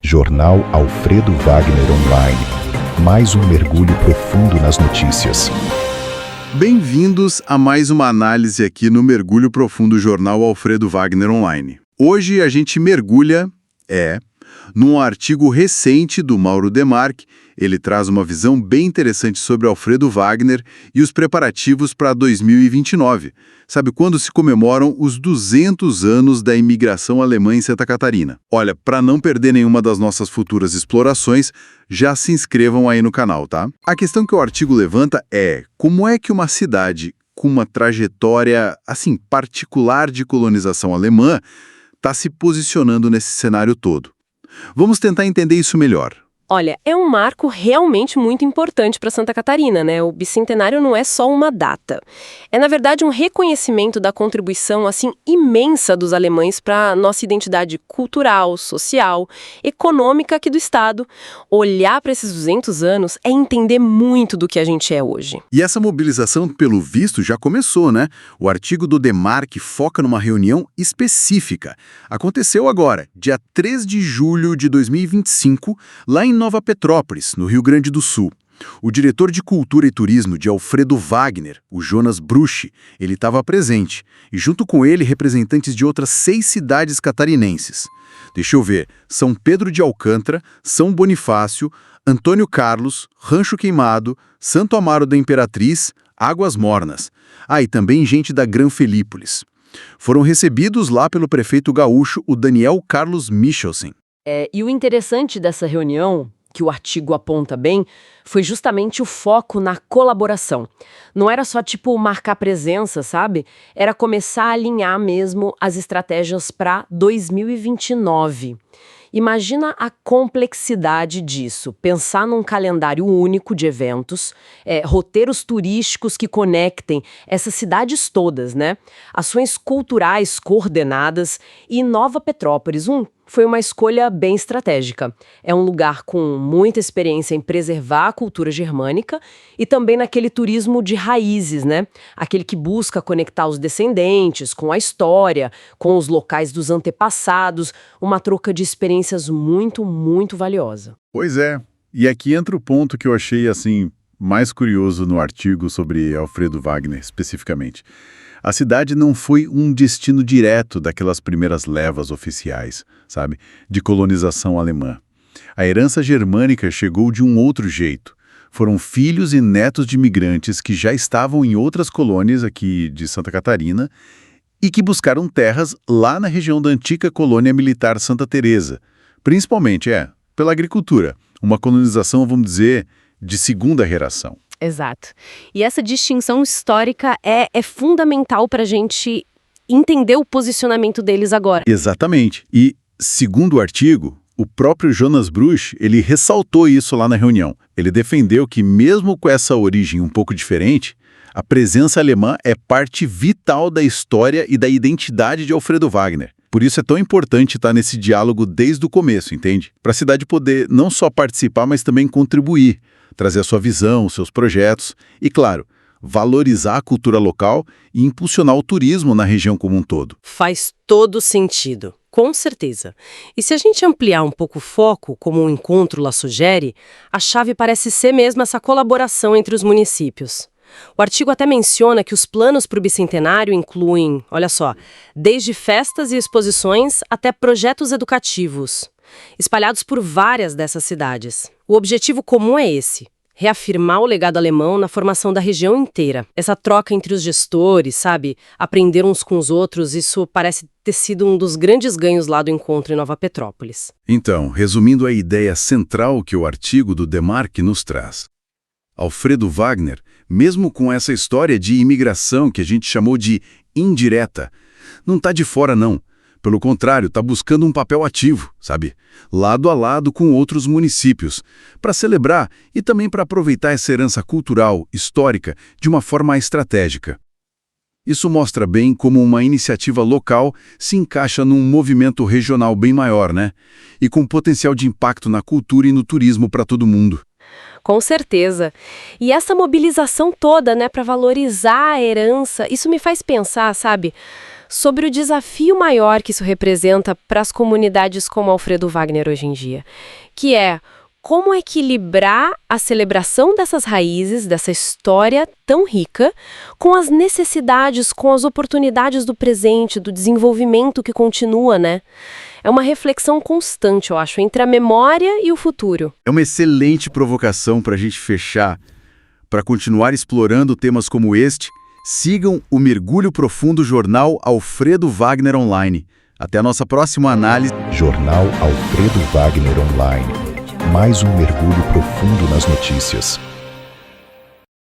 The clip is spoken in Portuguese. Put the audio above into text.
Jornal Alfredo Wagner Online. Mais um mergulho profundo nas notícias. Bem-vindos a mais uma análise aqui no Mergulho Profundo Jornal Alfredo Wagner Online. Hoje a gente mergulha, num artigo recente do Mauro Demarque. Ele traz uma visão bem interessante sobre Alfredo Wagner e os preparativos para 2029. Sabe quando se comemoram os 200 anos da imigração alemã em Santa Catarina? Olha, para não perder nenhuma das nossas futuras explorações, já se inscrevam aí no canal, tá? A questão que o artigo levanta é como é que uma cidade com uma trajetória, assim, particular de colonização alemã está se posicionando nesse cenário todo. Vamos tentar entender isso melhor. Olha, é um marco realmente muito importante para Santa Catarina, né? O bicentenário não é só uma data. É, na verdade, um reconhecimento da contribuição, assim, imensa dos alemães para a nossa identidade cultural, social, econômica aqui do Estado. Olhar para esses 200 anos é entender muito do que a gente é hoje. E essa mobilização, pelo visto, já começou, né? O artigo do Demarque foca numa reunião específica. Aconteceu agora, dia 3 de julho de 2025, lá em Nova Petrópolis, no Rio Grande do Sul. O diretor de Cultura e Turismo de Alfredo Wagner, o Jonas Bruch, ele estava presente, e junto com ele representantes de outras 6 cidades catarinenses. Deixa eu ver, São Pedro de Alcântara, São Bonifácio, Antônio Carlos, Rancho Queimado, Santo Amaro da Imperatriz, Águas Mornas. E também gente da Gran Felípolis. Foram recebidos lá pelo prefeito gaúcho, o Daniel Carlos Michelsen. E o interessante dessa reunião, que o artigo aponta bem, foi justamente o foco na colaboração. Não era só, marcar presença, sabe? Era começar a alinhar mesmo as estratégias para 2029. Imagina a complexidade disso. Pensar num calendário único de eventos, roteiros turísticos que conectem essas cidades todas, né? Ações culturais coordenadas e Nova Petrópolis, foi uma escolha bem estratégica. É um lugar com muita experiência em preservar a cultura germânica e também naquele turismo de raízes, né? Aquele que busca conectar os descendentes com a história, com os locais dos antepassados, uma troca de experiências muito, muito valiosa. Pois é. E aqui entra o ponto que eu achei, mais curioso no artigo sobre Alfredo Wagner, especificamente. A cidade não foi um destino direto daquelas primeiras levas oficiais, sabe, de colonização alemã. A herança germânica chegou de um outro jeito. Foram filhos e netos de imigrantes que já estavam em outras colônias aqui de Santa Catarina e que buscaram terras lá na região da antiga colônia militar Santa Teresa, principalmente, pela agricultura. Uma colonização, vamos dizer, de segunda geração. Exato. E essa distinção histórica é fundamental para a gente entender o posicionamento deles agora. Exatamente. E, segundo o artigo, o próprio Jonas Bruch, ele ressaltou isso lá na reunião. Ele defendeu que, mesmo com essa origem um pouco diferente, a presença alemã é parte vital da história e da identidade de Alfredo Wagner. Por isso é tão importante estar nesse diálogo desde o começo, entende? Para a cidade poder não só participar, mas também contribuir, trazer a sua visão, os seus projetos e, claro, valorizar a cultura local e impulsionar o turismo na região como um todo. Faz todo sentido, com certeza. E se a gente ampliar um pouco o foco, como o encontro lá sugere, a chave parece ser mesmo essa colaboração entre os municípios. O artigo até menciona que os planos para o bicentenário incluem, olha só, desde festas e exposições até projetos educativos, espalhados por várias dessas cidades. O objetivo comum é esse: reafirmar o legado alemão na formação da região inteira. Essa troca entre os gestores, sabe? Aprender uns com os outros, isso parece ter sido um dos grandes ganhos lá do encontro em Nova Petrópolis. Então, resumindo a ideia central que o artigo do Demarque nos traz. Alfredo Wagner, mesmo com essa história de imigração que a gente chamou de indireta, não está de fora não. Pelo contrário, está buscando um papel ativo, sabe? Lado a lado com outros municípios, para celebrar e também para aproveitar essa herança cultural, histórica, de uma forma estratégica. Isso mostra bem como uma iniciativa local se encaixa num movimento regional bem maior, né? E com potencial de impacto na cultura e no turismo para todo mundo. Com certeza. E essa mobilização toda, né, para valorizar a herança, isso me faz pensar, sabe? sobre o desafio maior que isso representa para as comunidades como Alfredo Wagner hoje em dia, que é como equilibrar a celebração dessas raízes, dessa história tão rica, com as necessidades, com as oportunidades do presente, do desenvolvimento que continua, né? É uma reflexão constante, eu acho, entre a memória e o futuro. É uma excelente provocação para a gente fechar. Para continuar explorando temas como este, sigam o Mergulho Profundo Jornal Alfredo Wagner Online. Até a nossa próxima análise. Jornal Alfredo Wagner Online. Mais um mergulho profundo nas notícias.